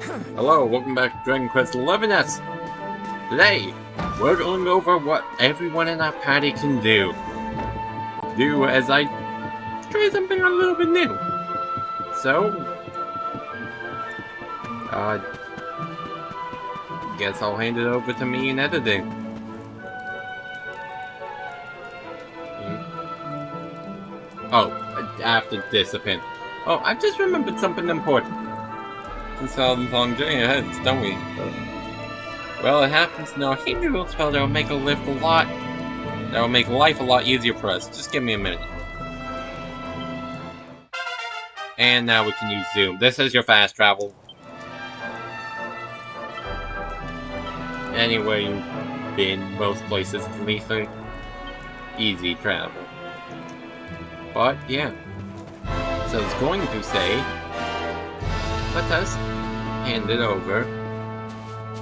Hello, welcome back to Dragon Quest XI's. Today, we're going over what everyone in our party can do. As I try something a little bit new. So, guess I'll hand it over to me in editing. Oh, after this event. Oh, I just remembered something important. Since long journey ahead, don't we? Well, it happens to know a Hebrew spell that will make life a lot easier for us. Just give me a minute. And now we can use Zoom. This is your fast travel. Anywhere you've been, most places, at least easy travel. But yeah. So it's going to say, let us hand it over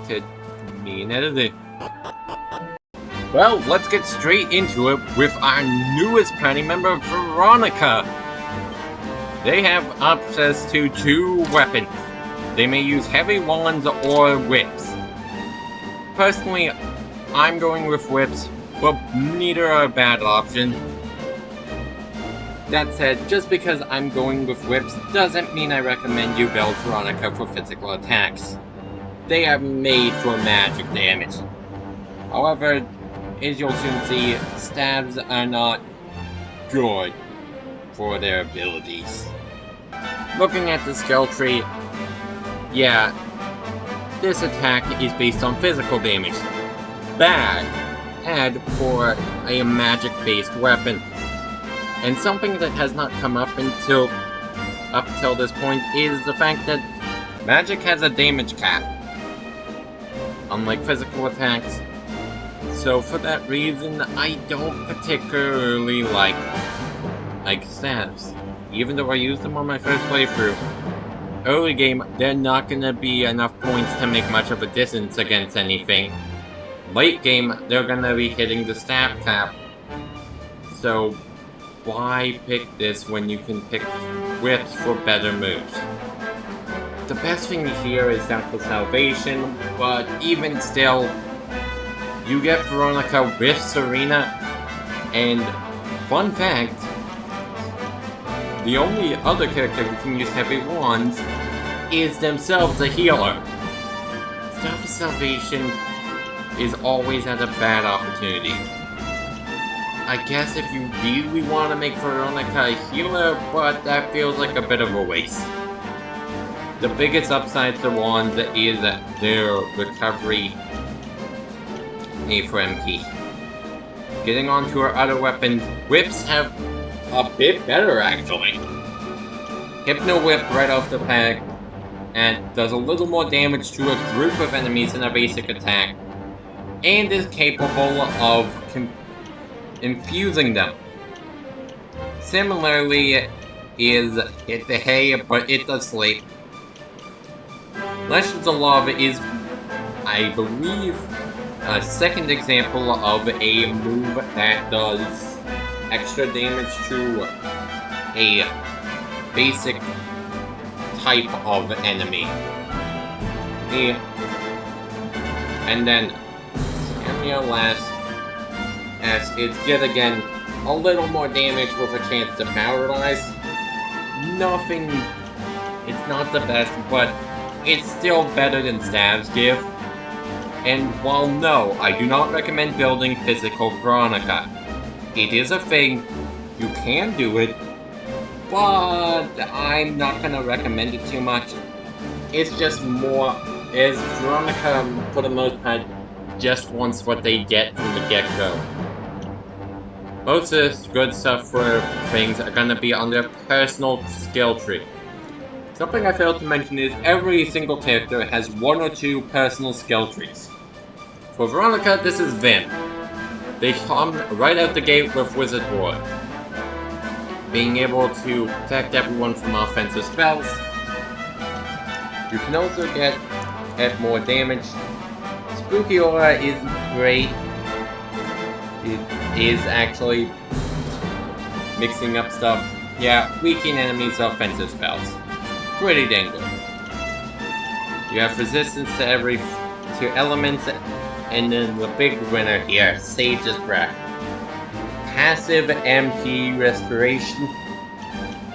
to me and editing. Well, let's get straight into it with our newest party member, Veronica. They have access to 2 weapons. They may use heavy wands or whips. Personally, I'm going with whips, but neither are a bad option. That said, just because I'm going with whips doesn't mean I recommend you build Veronica for physical attacks. They are made for magic damage. However, as you'll soon see, stabs are not good for their abilities. Looking at the skill tree, yeah, this attack is based on physical damage. Bad for a magic-based weapon. And something that has not come up until this point is the fact that magic has a damage cap, unlike physical attacks. So for that reason, I don't particularly like stabs. Even though I used them on my first playthrough. Early game, they're not gonna be enough points to make much of a distance against anything. Late game, they're gonna be hitting the stab cap. So why pick this when you can pick whips for better moves? The best thing here is down for salvation, but even still, you get Veronica with Serena, and fun fact, the only other character who can use heavy wands is themselves a healer. Staff of Salvation is always at a bad opportunity. I guess if you really want to make Veronica a healer, but that feels like a bit of a waste. The biggest upside to wands is their recovery A for MP. Getting on to our other weapons, whips have a bit better actually. Hypno Whip right off the pack, and does a little more damage to a group of enemies in a basic attack, and is capable of infusing them. Similarly is Hit the Hay, but it does sleep. Legends of Love is, I believe, a second example of a move that does extra damage to a basic type of enemy. And then Samuel last, as it's yet again a little more damage with a chance to paralyze. Nothing, it's not the best, but it's still better than stabs give. And while no, I do not recommend building physical Veronica. It is a thing, you can do it, but I'm not gonna recommend it too much. It's just more, as Veronica, for the most part, just wants what they get from the get-go. Most of this good stuff for things are gonna be on their personal skill tree. Something I failed to mention is every single character has 1 or 2 personal skill trees. For Veronica, this is Vin. They come right out the gate with Wizard War. Being able to protect everyone from offensive spells. You can also get more damage. Spooky Aura is great. It is actually mixing up stuff. Yeah, weaken enemies' offensive spells. Pretty dang good. You have resistance to elements, and then the big winner here, Sage's Breath. Passive MP restoration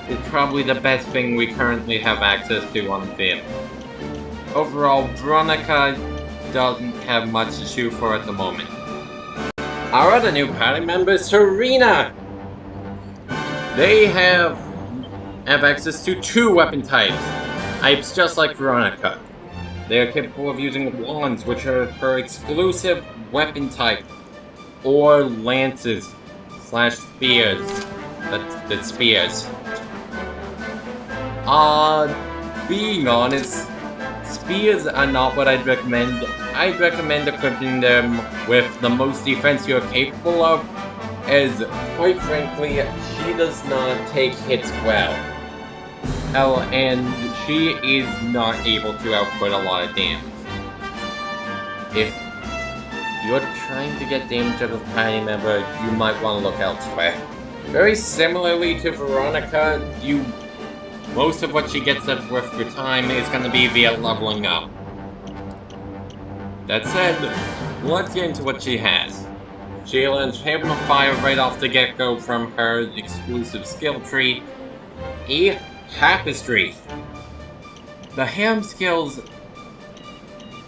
is probably the best thing we currently have access to on the field. Overall, Veronica doesn't have much to shoot for at the moment. Our other new party member, Serena! They have access to 2 weapon types just like Veronica. They are capable of using wands, which are her exclusive weapon type, or lances / spears. That's spears. Being honest, spears are not what I'd recommend. I'd recommend equipping them with the most defense you're capable of, as, quite frankly, she does not take hits well. Hell, and she is not able to output a lot of damage. If you're trying to get damage out of a party member, you might want to look elsewhere. Very similarly to Veronica, most of what she gets worth for time is going to be via leveling up. That said, let's get into what she has. She learns Haven of Fire right off the get-go from her exclusive skill tree, a Tapestry. The Ham skills,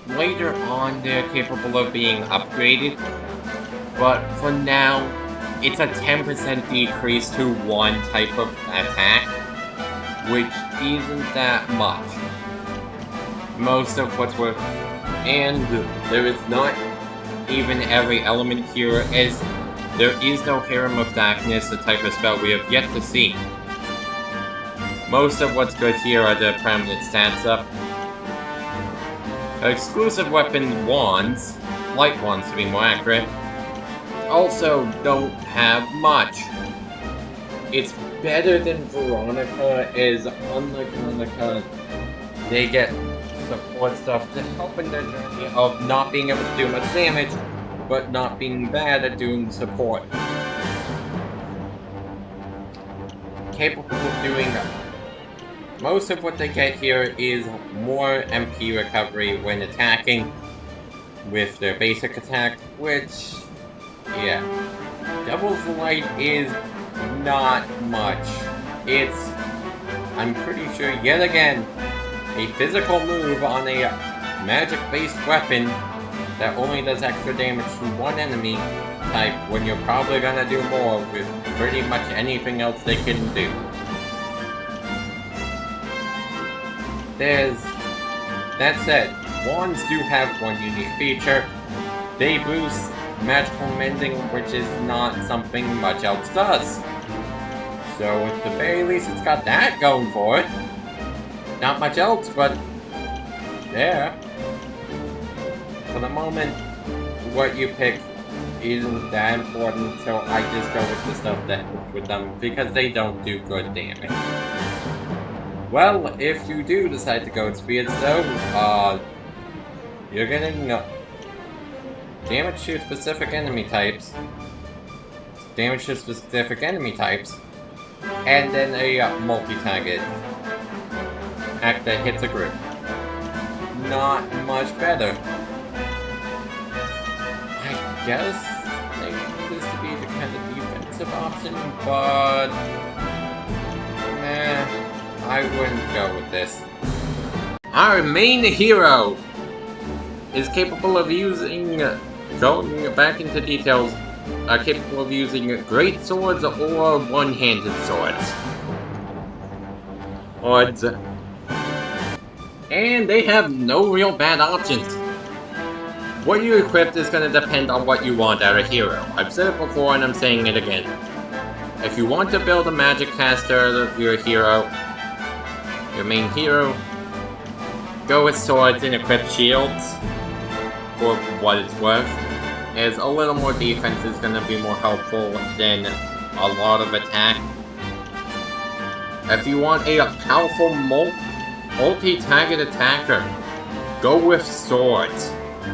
later on, they're capable of being upgraded, but for now, it's a 10% decrease to one type of attack, which isn't that much. Most of what's worth, and there is not even every element here, as there is no Harem of Darkness, the type of spell we have yet to see. Most of what's good here are the permanent stats up. Exclusive weapon wands, light wands to be more accurate, also don't have much. It's better than Veronica, as unlike Veronica, they get support stuff to help in their journey of not being able to do much damage, but not being bad at doing support. Capable of doing most of what they get here is more MP recovery when attacking with their basic attack, which, yeah. Devil's Light is not much. It's, I'm pretty sure, yet again, a physical move on a magic-based weapon that only does extra damage to one enemy type when you're probably gonna do more with pretty much anything else they can do. That said, wands do have one unique feature. They boost magical mending, which is not something much else does. So at the very least, it's got that going for it. Not much else, but there. For the moment, what you pick isn't that important, so I just go with the stuff that works with them, because they don't do good damage. Well, if you do decide to go with speeds though, you're getting damage to specific enemy types, and then a multi-target act that hits a group. Not much better. I guess they want this to be the kind of defensive option, but I wouldn't go with this. Our main hero is capable of using, going back into details, are capable of using great swords or one-handed swords. And they have no real bad options. What you equip is going to depend on what you want out of hero. I've said it before and I'm saying it again. If you want to build a magic caster out of your hero, your main hero, go with swords and equip shields for what it's worth, as a little more defense is going to be more helpful than a lot of attack. If you want a powerful multi-target attacker, go with swords,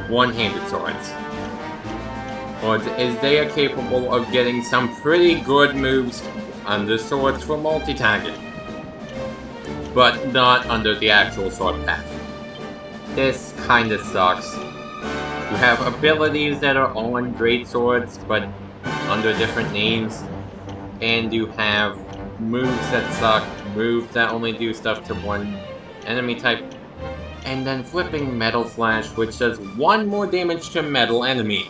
one-handed swords. As they are capable of getting some pretty good moves on the swords for multi-target, but not under the actual sword path. this kinda sucks. You have abilities that are on great swords, but under different names. And you have moves that suck, moves that only do stuff to one enemy type. And then flipping Metal Slash, which does 1 more damage to metal enemy.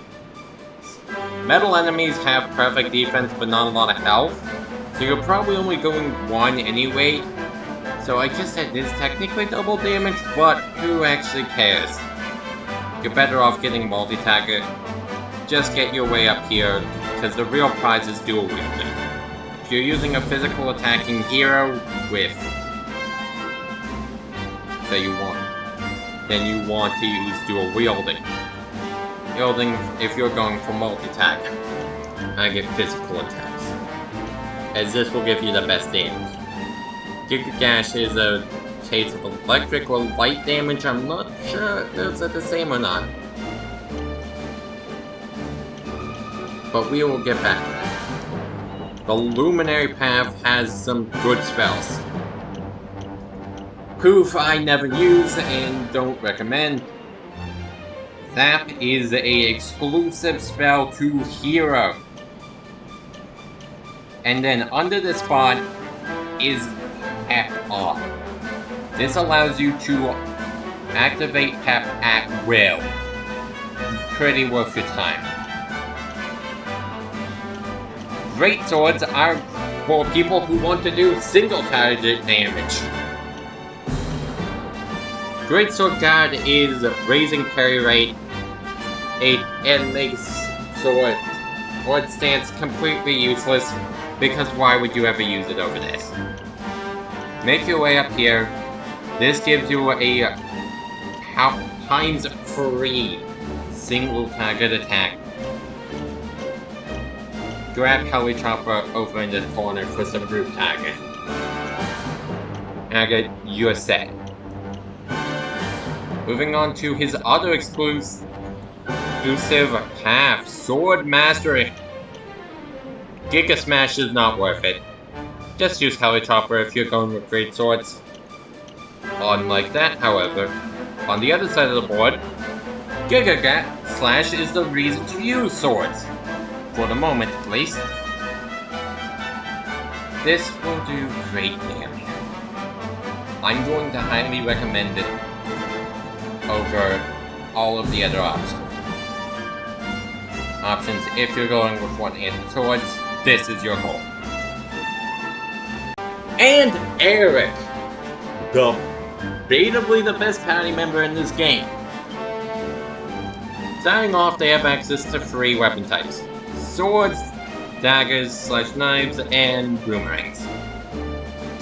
Metal enemies have perfect defense, but not a lot of health. So you're probably only going 1 anyway. So I guess that is technically double damage, but who actually cares? You're better off getting multi-tagger. Just get your way up here, because the real prize is dual wielding. If you're using a physical attacking hero with that you want, then you want to use dual wielding. Wielding if you're going for multi-tag. I get physical attacks, as this will give you the best damage. Giga Gash is a case of electric or light damage. I'm not sure if those are the same or not. But we will get back to that. The Luminary Path has some good spells. Poof I never use and don't recommend. Zap is a exclusive spell to Hero. And then under the spot is Pep Off. This allows you to activate Pep at will. Pretty worth your time. Great swords are for people who want to do single target damage. Great Sword Guard is raising parry rate, and makes sword stance completely useless, because why would you ever use it over this? Make your way up here. This gives you a times 3 single target attack. Grab Helichopper over in the corner for some group target. Target, you're set. Moving on to his other exclusive path, Sword Mastery. Giga Smash is not worth it. Just use Helichopper if you're going with great swords. Unlike that, however, on the other side of the board, Giga Slash is the reason to use swords. For the moment, at least. This will do great damage. I'm going to highly recommend it over all of the other options. If you're going with one-handed swords, this is your goal. And Eric, debatably the best party member in this game. Starting off, they have access to 3 weapon types: swords, daggers, /knives, and boomerangs.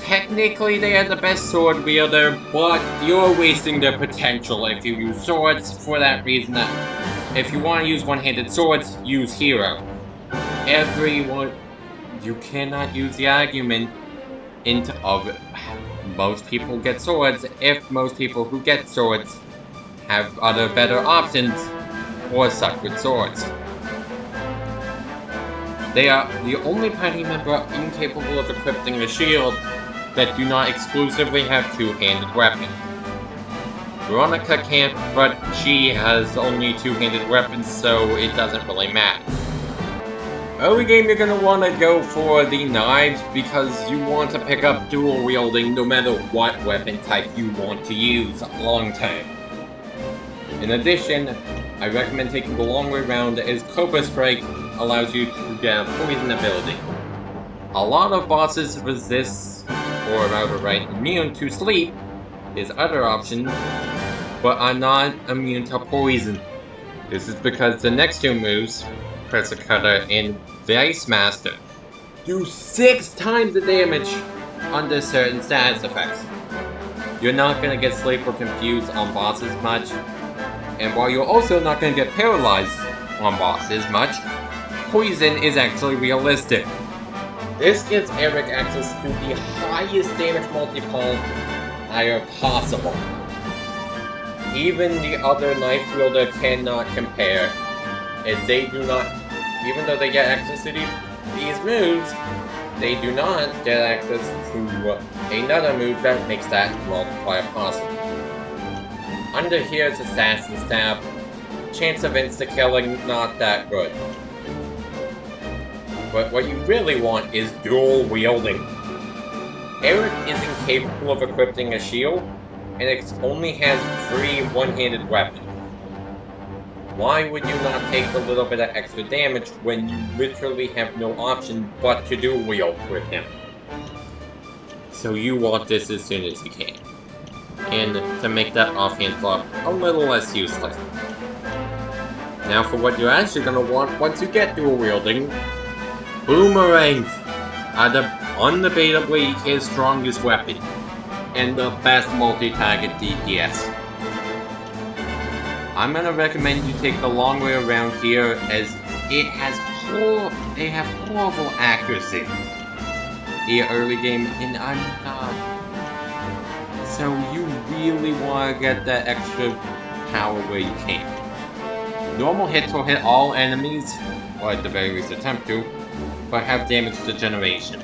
Technically, they are the best sword wielder, but you're wasting their potential if you use swords. For that reason, if you want to use one-handed swords, use Hero. You cannot use the argument of most people get swords if most people who get swords have other better options or suck with swords. They are the only party member incapable of equipping a shield that do not exclusively have 2-handed weapons. Veronica can't, but she has only 2-handed weapons, so it doesn't really matter. Early game, you're going to want to go for the knives because you want to pick up dual wielding no matter what weapon type you want to use long term. In addition, I recommend taking the long way round, as Cobra Strike allows you to get a poison ability. A lot of bosses resist, or outright immune to sleep, his other option, but are not immune to poison. This is because the next 2 moves, Pressure Cutter and Vice Master, do 6 times the damage under certain status effects. You're not going to get sleep or confused on bosses much, and while you're also not going to get paralyzed on bosses much, poison is actually realistic. This gives Eric access to the highest damage multiplier possible. Even the other knife wielder cannot compare, as they do not, even though they get access to these moves, they do not get access to another move that makes that multiplier possible. Under here's Assassin's Stab. Chance of insta-killing, not that good. But what you really want is dual wielding. Eric is incapable of equipping a shield, and it only has 3 one-handed weapons. Why would you not take a little bit of extra damage when you literally have no option but to dual wield with him? So you want this as soon as you can. And to make that offhand flop a little less useless. Now for what you're actually going to want once you get dual wielding, boomerangs are undebatably his strongest weapon, and the best multi-target DPS. I'm going to recommend you take the long way around here, as they have horrible accuracy the early game, and I'm not. So you really want to get that extra power where you can. Normal hits will hit all enemies, or at the very least attempt to, but have damage degeneration.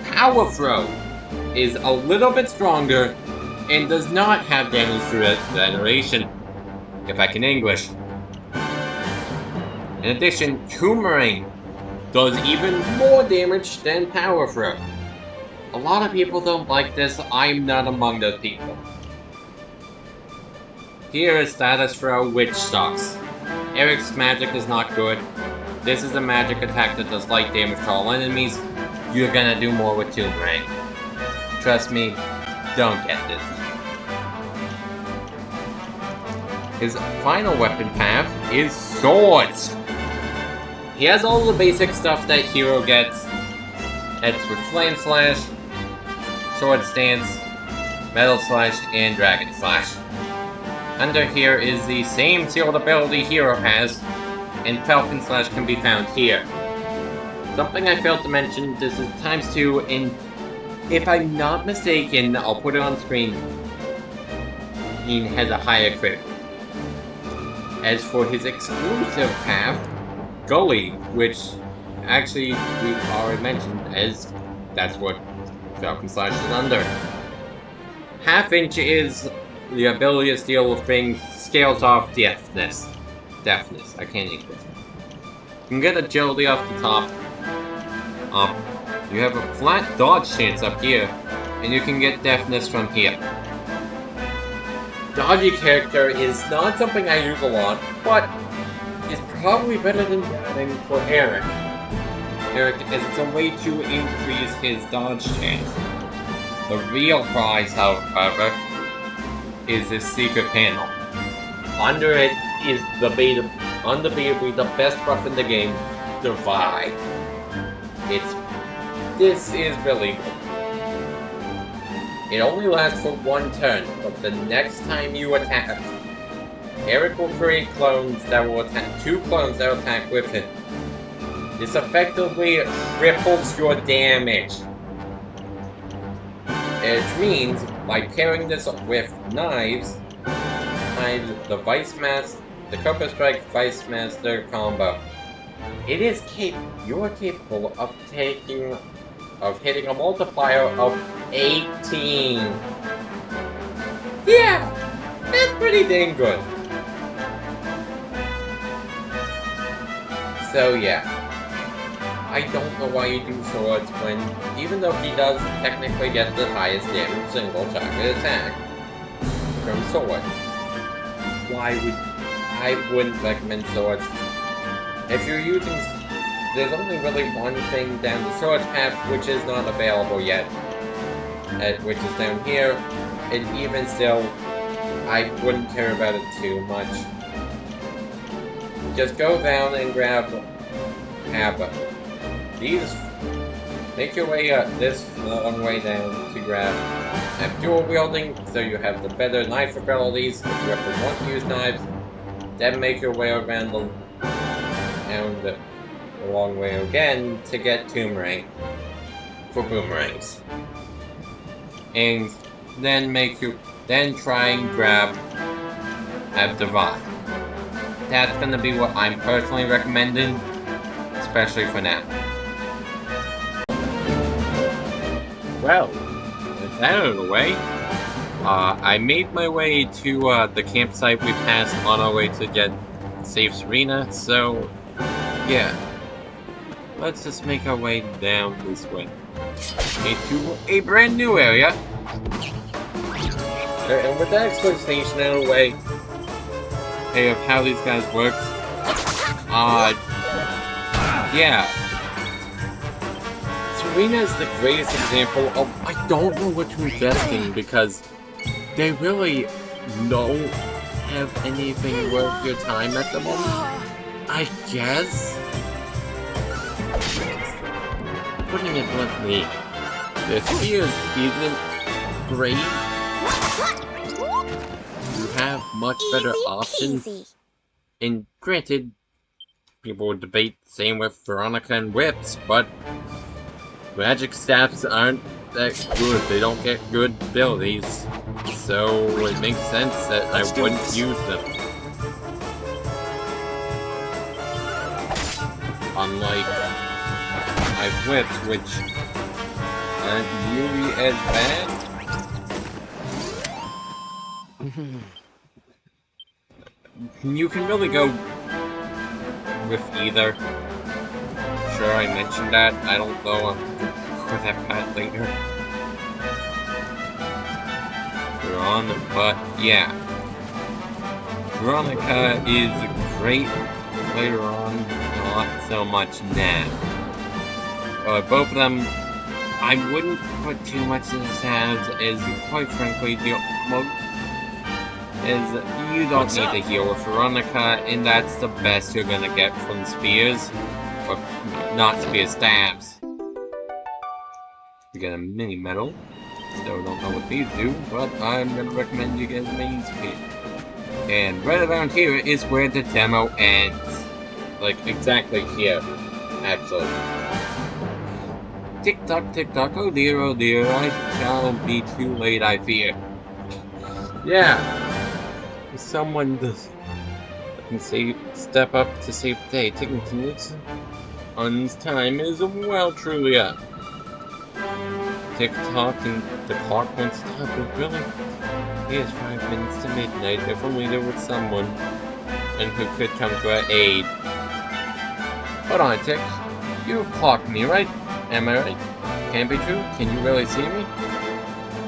Power Throw is a little bit stronger and does not have damage degeneration, if I can English. In addition, Boomerang does even more damage than Power Throw. A lot of people don't like this, I'm not among those people. Here is Status Throw, which sucks. Eric's magic is not good. This is a magic attack that does light damage to all enemies. You're gonna do more with Boomerang. Trust me, don't get this. His final weapon path is Swords. He has all the basic stuff that hero gets. It's with Flame Slash, Sword Stance, Metal Slash, and Dragon Slash. Under here is the same sealed ability Hero has, and Falcon Slash can be found here. Something I failed to mention, this is ×2, and if I'm not mistaken, I'll put it on screen, he has a higher crit. As for his exclusive path, Gully, which actually we've already mentioned, as that's what Falcon Slash is under. Half Inch is the ability to steal things, scales off deafness. I can't English. You can get agility off the top. You have a flat dodge chance up here, and you can get deafness from here. Dodgy character is not something I use a lot, but it's probably better than batting for Eric. As it's a way to increase his dodge chance. The real prize, however, is this secret panel. Under it is undebatably the best buff in the game, Divide. This is really good. It only lasts for 1 turn, but the next time you attack, Eric will create clones that will attack 2 clones that will attack with him. This effectively triples your damage. Which means, by pairing this with knives, the Cobra Strike Vice Master combo, you are capable of hitting a multiplier of 18. Yeah, that's pretty dang good. So yeah, I don't know why you do swords when, even though he does technically get the highest damage single target attack from swords. I wouldn't recommend swords. If you're using, there's only really one thing down the swords path which is not available yet, which is down here, and even still, I wouldn't care about it too much. Just go down and grab Abba. Make your way up this long way down to grab dual wielding, so you have the better knife abilities if you ever want to use knives. Then make your way around the long way again to get Boomerang for boomerangs. And then try and grab Divide. That's gonna be what I'm personally recommending, especially for now. Well, with that out of the way, I made my way to the campsite we passed on our way to get save Serena, so yeah. Let's just make our way down this way. Into a brand new area. And with that explanation out of the way, of how these guys work, yeah. Serena is the greatest example of I don't know what to invest in because they really don't have anything worth your time at the moment. I guess. Putting it bluntly, the Spears isn't great. You have much better options. And granted, people would debate the same with Veronica and Whips, but magic staffs aren't that good. They don't get good abilities. So it makes sense that I wouldn't use them. Unlike my Whips, which aren't nearly as bad. You can really go with either. Sure, I mentioned that. I don't know. I'll cover that part later. We're on, but yeah. Veronica is great later on, not so much now. Both of them, I wouldn't put too much in his hands, as quite frankly, you don't need to heal with Veronica, and that's the best you're gonna get from Spears. Or not Spears, stabs. You get a mini medal. Still don't know what these do, but I'm gonna recommend you get these here. And right around here is where the demo ends. Like, exactly here, actually. Tick-tock, tick-tock, oh dear, I shall be too late, I fear. Yeah. Someone can step up to save the day. Tickington's time is well truly up. Tick-tock and the clock won't stop, but really? Here's 5 minutes to midnight. If only there was someone and who could come to our aid. Hold on, Tick. You've clocked me, right? Am I right? Can't be true? Can you really see me?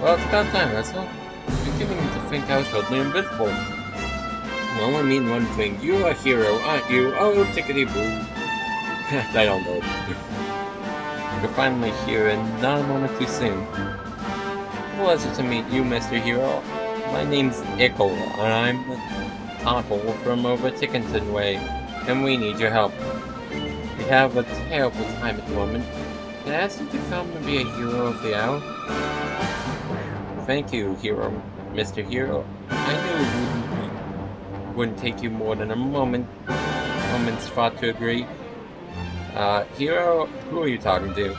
Well, it's about time, that's all. You're beginning to think I was totally invisible. Well, I mean one thing. You're a hero, aren't you? Oh, tickety-boo. I don't know. You're finally here, and not a moment too soon. Pleasure to meet you, Mr. Hero. My name's Ickle, and I'm the Topple from over Tickington Way, and we need your help. We have a terrible time at the moment. Can I ask you to come and be a hero of the hour? Thank you, Mr. Hero. I knew it wouldn't take you more than a moment's thought to agree. Hero, who are you talking to?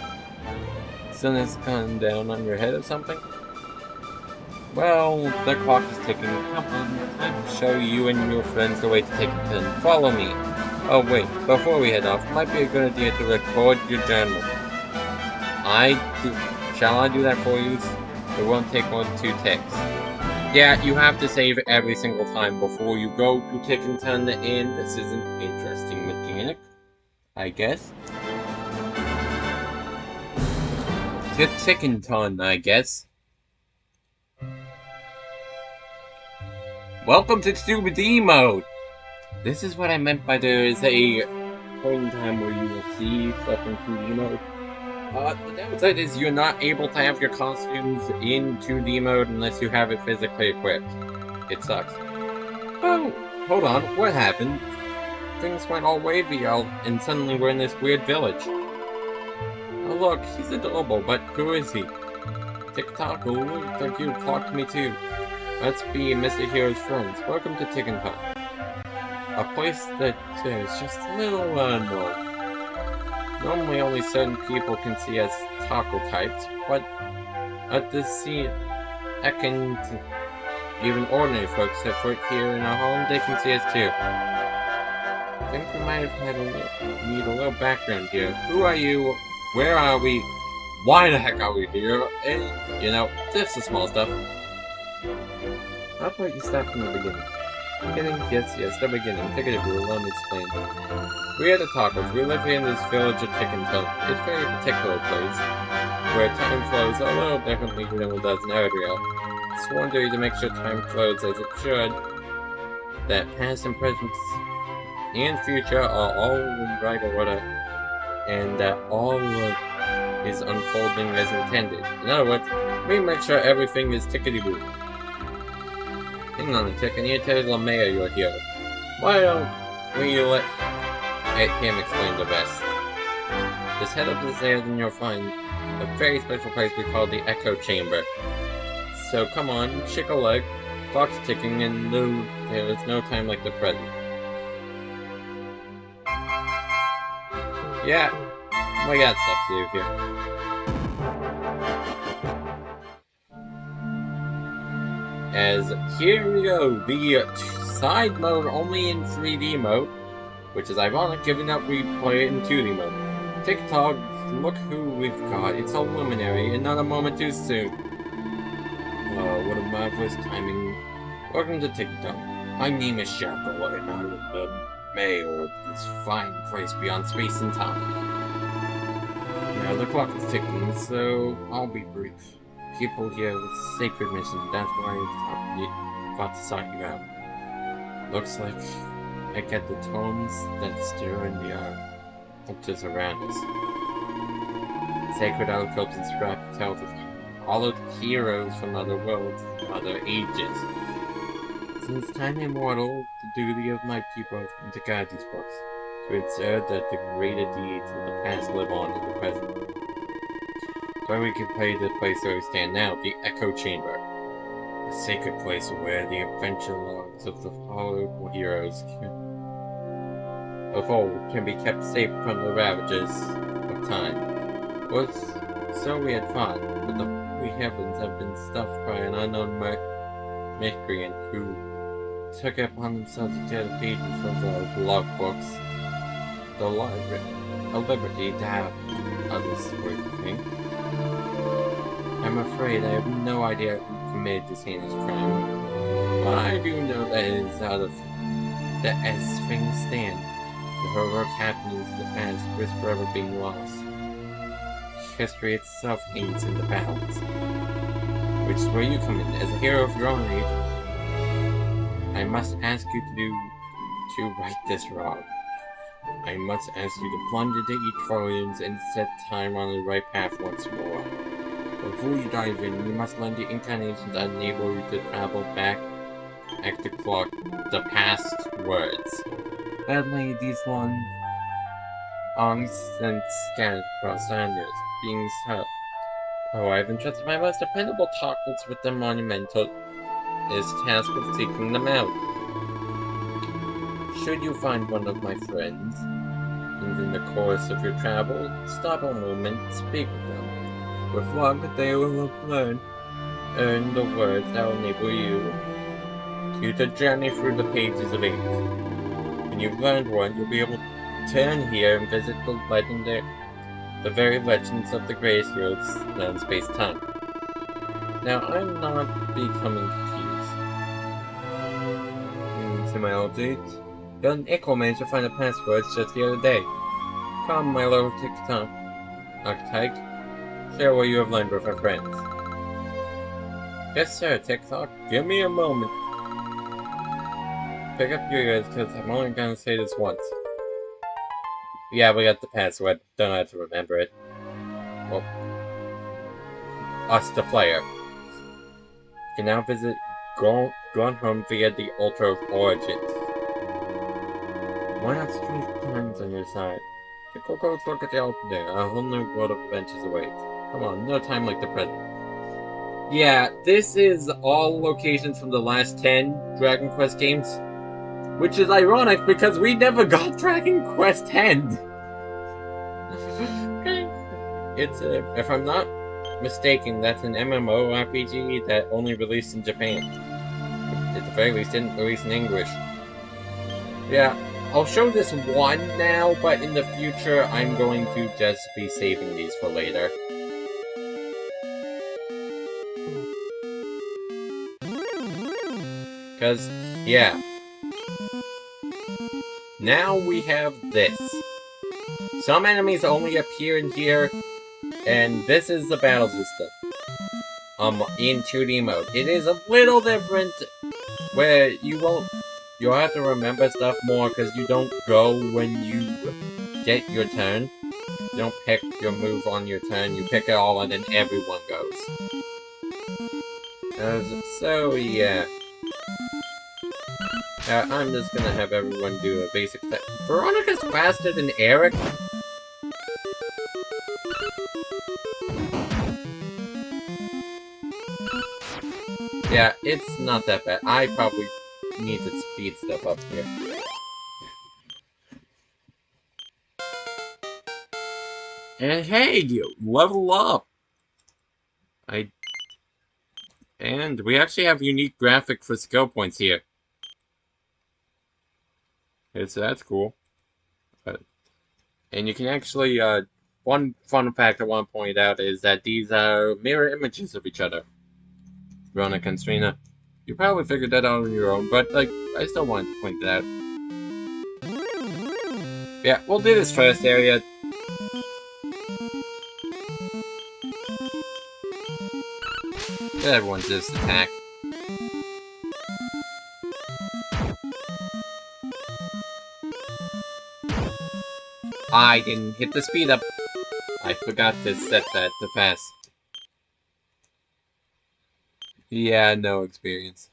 Sun has gone down on your head or something? Well, the clock is ticking. Come on, time to show you and your friends the way to Tickington. Follow me. Oh wait, before we head off, might be a good idea to record your journal. Shall I do that for you? It won't take more than 2 ticks. Yeah, you have to save every single time before you go to Tickington, and this is an interesting mechanic, I guess. To Tickington, I guess. Welcome to Stupid D mode! This is what I meant by there is a point in time where you will see stuff in 2D mode. The downside is you're not able to have your costumes in 2D mode unless you have it physically equipped. It sucks. Oh, hold on, what happened? Things went all wavy out, and suddenly we're in this weird village. Oh look, he's adorable, but who is he? Tick-tock, looks like you talked to me too. Let's be Mr. Hero's friends. Welcome to Tickington. A place that is just a little unknown. Normally only certain people can see as taco types, but at this scene, even ordinary folks that work here in our home, they can see us too. I think we might have need a little background here. Who are you? Where are we? Why the heck are we here? And, you know, just the small stuff. How about you start from the beginning? Beginning? Yes, the beginning. Take it, allow me to explain. We are the Talkers. We live in this village of Tickenton. It's a very particular place, where time flows a little differently than it does in Erdrea. It's one day to make sure time flows as it should, that past and present and future are all in right order, and that all is unfolding as intended. In other words, we make sure everything is tickety-boo. Hang on a tick, I need to tell LeMayor you're here. Why don't we let him explain the rest? Just head up the stairs and you'll find a very special place we call the Echo Chamber. So come on, shake a leg, clock's ticking, and no, there is no time like the present. Yeah, we got stuff to do here. As here we go, the side mode only in 3D mode, which is ironic given that we play it in 2D mode. TikTok, look who we've got. It's a luminary, and not a moment too soon. Oh, what a marvelous timing. Welcome to TikTok. My name is Shackle, and I'm the mayor of this fine place beyond space and time. Now, the clock is ticking, so I'll be brief. People here with sacred mission, that's why I thought to sort you out. Looks like I get the tones that stir in the air, just around us. Sacred alcobes and scrap tales of hollowed heroes from other worlds, other ages. Since time immortal, the duty of my people has been to guide these books, to ensure that the greater deeds of the past live on in the present. So we can play the place where we stand now, the Echo Chamber. A sacred place where the adventure logs of the fallen heroes of old can be kept safe from the ravages of time. Or so we had thought, but the holy heavens have been stuffed by an unknown miscreant who took it upon themselves to tear the pages of the log books. A liberty to have others worth thing. I'm afraid I have no idea who committed this heinous crime, but I do know that it is out of that as things stand, the heroic happenings of the past risk forever being lost. History itself hangs in the balance, which is where you come in. As a hero of your own age, I must ask you to right this wrong. I must ask you to plunge into each volume and set time on the right path once more. Before you dive in, you must learn the incarnations that enable you to travel back at the clock, the past words. Sadly, these long since scattered across Anders, being so. Oh, I've entrusted my most dependable talkers with the monumental task of seeking them out. Should you find one of my friends, and in the course of your travel, stop a moment and speak with them. With luck, they will have earn the words that will enable you to journey through the pages of age. When you've learned one, you'll be able to turn here and visit the very legends of the greatest heroes known space-time. Now, I'm not becoming confused. To my old age, an Echo managed to find the passwords just the other day. Come, my little TikTok archetype. Share what you have learned with our friends. Yes, sir, TikTok. Give me a moment. Pick up your ears, because I'm only gonna say this once. Yeah, we got the password. Don't have to remember it. Well, us, the player. You can now visit Gone Home via the Altar of Origins. Why not strange times on your side? Go look at the altar there. A whole new world of adventures awaits. Come on, no time like the present. Yeah, this is all locations from the last 10 Dragon Quest games. Which is ironic because we never got Dragon Quest 10. It's if I'm not mistaken, that's an MMORPG that only released in Japan. At the very least, didn't release in English. Yeah, I'll show this one now, but in the future, I'm going to just be saving these for later. Cause, yeah. Now we have this. Some enemies only appear in here, and this is the battle system. In 2D mode. It is a little different, where you'll have to remember stuff more, because you don't go when you get your turn. You don't pick your move on your turn, you pick it all and then everyone goes. So, yeah. I'm just gonna have everyone do a basic step. Veronica's faster than Eric? Yeah, it's not that bad. I probably need to speed stuff up here. And hey, you level up! And we actually have unique graphic for skill points here. Okay, so that's cool. And you can actually, one fun fact I want to point out is that these are mirror images of each other. Veronica and Serena. You probably figured that out on your own, but, like, I still wanted to point that out. Yeah, we'll do this first area. Let everyone just attack. I didn't hit the speed up. I forgot to set that to fast. Yeah, no experience.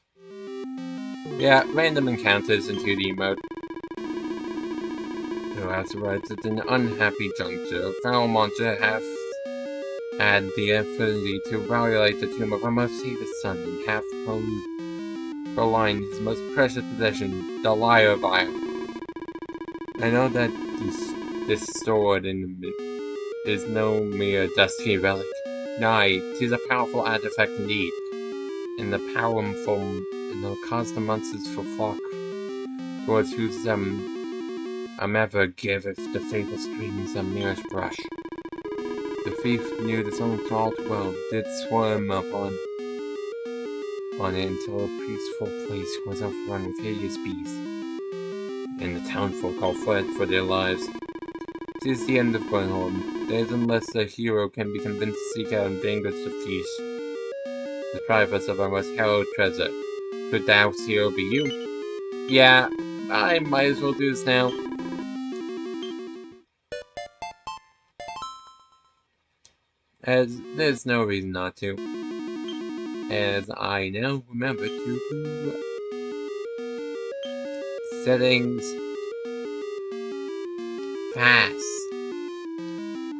Yeah, random encounters in 2D mode. Who has arrived at an unhappy juncture. A foul monster have had the ability to violate the tomb of our most safest son and have prolonged his most precious possession, the Lyre Vial. I know that this sword is no mere dusty relic. Nay, 'tis a powerful artifact indeed, and the powerful and the cause the monsters for flock towards whose ever giveth the fatal strings a merest brush. The thief knew this only all too well, did swarm upon it until a peaceful place was overrun with hideous beasts, and the townfolk all fled for their lives. 'Tis the end of Glenholm. Days unless a hero can be convinced to seek out and vanquish the thieves. Deprive us of our most hallowed treasure. Could thou, hero, be you? Yeah, I might as well do this now. As there's no reason not to. As I now remember to do settings fast.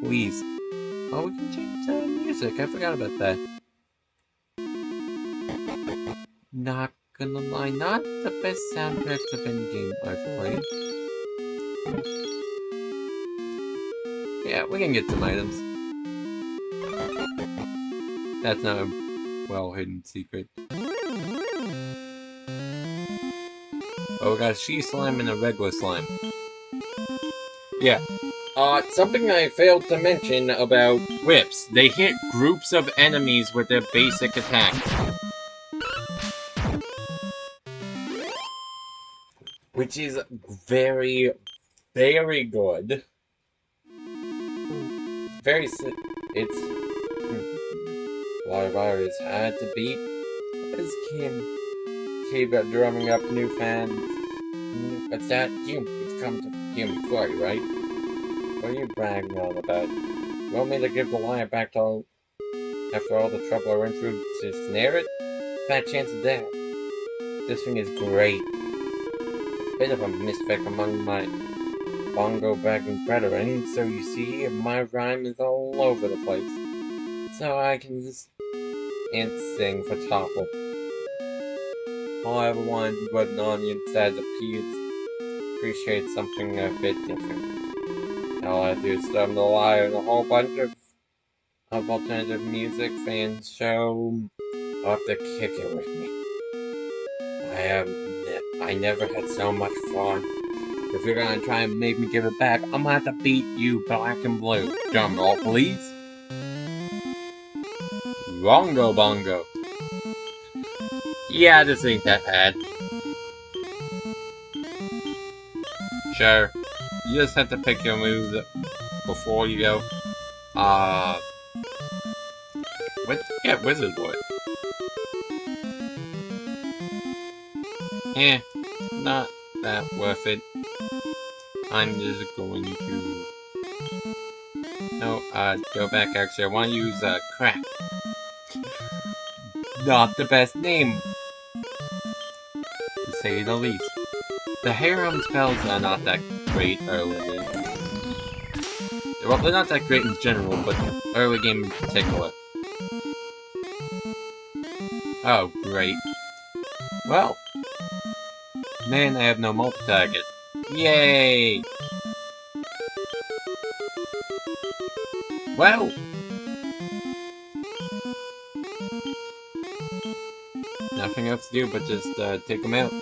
Please. Oh, we can change the music. I forgot about that. Not gonna lie, not the best soundtracks of any game I've played. Yeah, we can get some items. That's not a well-hidden secret. Oh, we got a she slime and a regular slime. Yeah. Something I failed to mention about whips. They hit groups of enemies with their basic attack. Which is very, very good. It's... Lyra is hard to beat. As keep drumming up new fans. What's that? You've come to Human Flight, right? What are you bragging on about? You want me to give the lion back to after all the trouble I went through to snare it? Fat chance of that. This thing is great. Bit of a misfit among my bongo bagging brethren, so you see, my rhyme is all over the place. So I can just sing for Topple. All I ever wanted was an audience that appreciates something a bit different. All I do is strum the lyre and a whole bunch of alternative music fans show up to kick it with me. I never had so much fun. If you're gonna try and make me give it back, I'm gonna have to beat you black and blue. Drum roll, please. Rongo Bongo. Yeah, this ain't that bad. Sure. You just have to pick your moves before you go. What? Yeah, Wizard Wood. Not that worth it. I'm just going to... No, go back actually. I want to use, Crack. Not the best name, to say the least. The harem spells are not that great early game. Well, they're not that great in general, but early game in particular. Oh, great. Well, man, I have no multi-target. Yay! Well! Nothing else to do but just, take them out.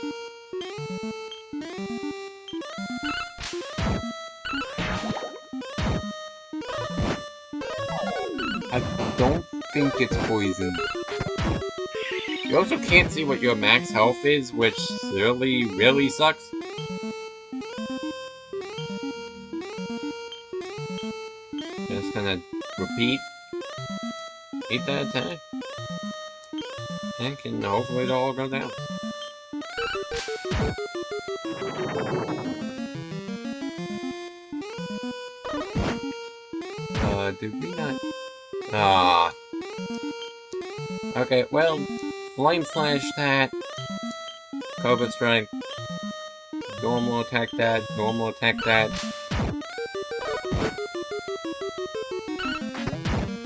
I don't think it's poison. You also can't see what your max health is, which really sucks. Just gonna repeat 8 that attack. And can hopefully it'll all go down. Did we not? Ah. Okay, well, Flame Slash that. Cobra Strike. Normal attack that. Normal attack that.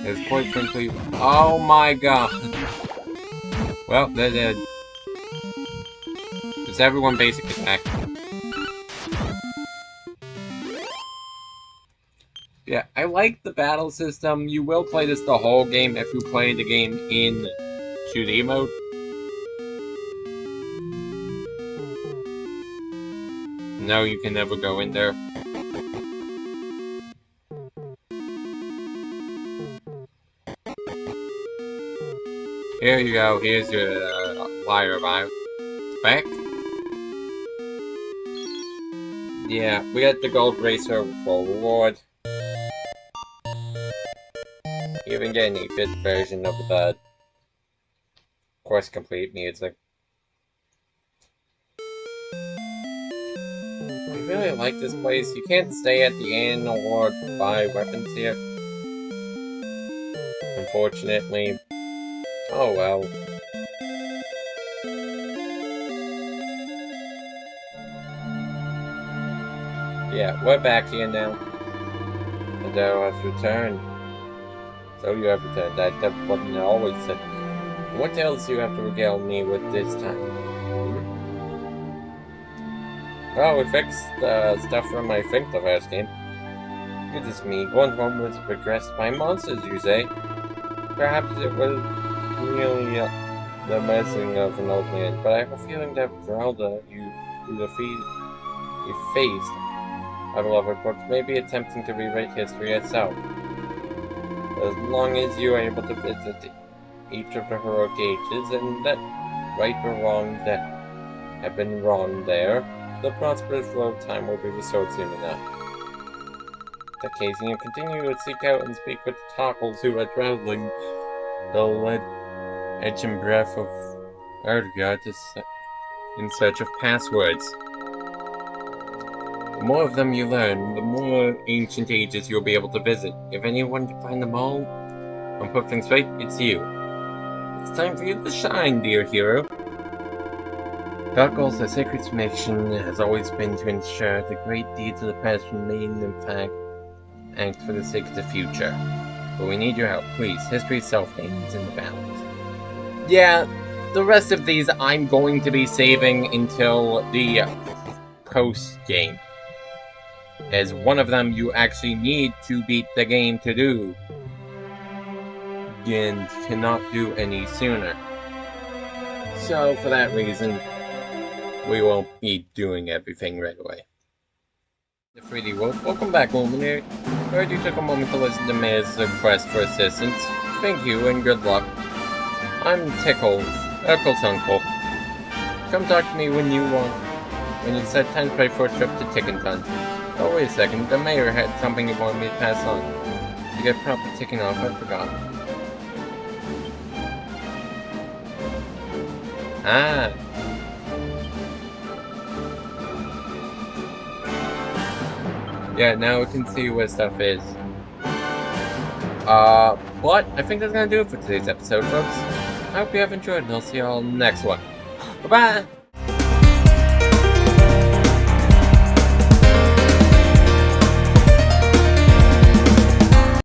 It's quite frankly. Oh my god! Well, they're dead. It's everyone basic attack. Yeah, I like the battle system. You will play this the whole game if you play the game in 2D mode. No, you can never go in there. Here you go, here's your Liar Revive. Back. Yeah, we got the Gold Racer for reward. Even getting a bit version of the Course Complete music. I really like this place. You can't stay at the inn or buy weapons here. Unfortunately. Oh well. Yeah, we're back here now. And thou hast returned. So you have returned. That's what I always said. What else do you have to regale me with this time? Oh, we fixed stuff from I think the last game. Goodness me, going home was regressed by monsters, you say? Perhaps it was really the messing of an old man, but I have a feeling that Veralda you faced, our beloved book, may be attempting to rewrite history itself. As long as you are able to visit each of the heroic ages and let right or wrong that have been wrong there, the prosperous flow of time will be restored soon enough. In that case, you continue to seek out and speak with the Tockles who are traveling the edge and breadth of Erdgar in search of passwords. The more of them you learn, the more ancient ages you'll be able to visit. If anyone can find them all and put things right, it's you. It's time for you to shine, dear hero. Tockles, our sacred mission has always been to ensure the great deeds of the past remain, in fact, act for the sake of the future. But we need your help, please. History self-names in the balance. Yeah, the rest of these I'm going to be saving until the post-game. As one of them you actually need to beat the game to do. And cannot do any sooner. So, for that reason, we won't be doing everything right away. The 3D Wolf, welcome back, Luminary. Heard you took a moment to listen to May's request for assistance. Thank you and good luck. I'm Tickle, Urkel's uncle. Come talk to me when you want. when you said time to pay for a trip to Tickenton. Oh, wait a second. The mayor had something he wanted me to pass on. To get proper ticking off, I forgot. Ah. Yeah, now we can see where stuff is. But I think that's gonna do it for today's episode, folks. I hope you have enjoyed, and I'll see you all next one. Bye-bye!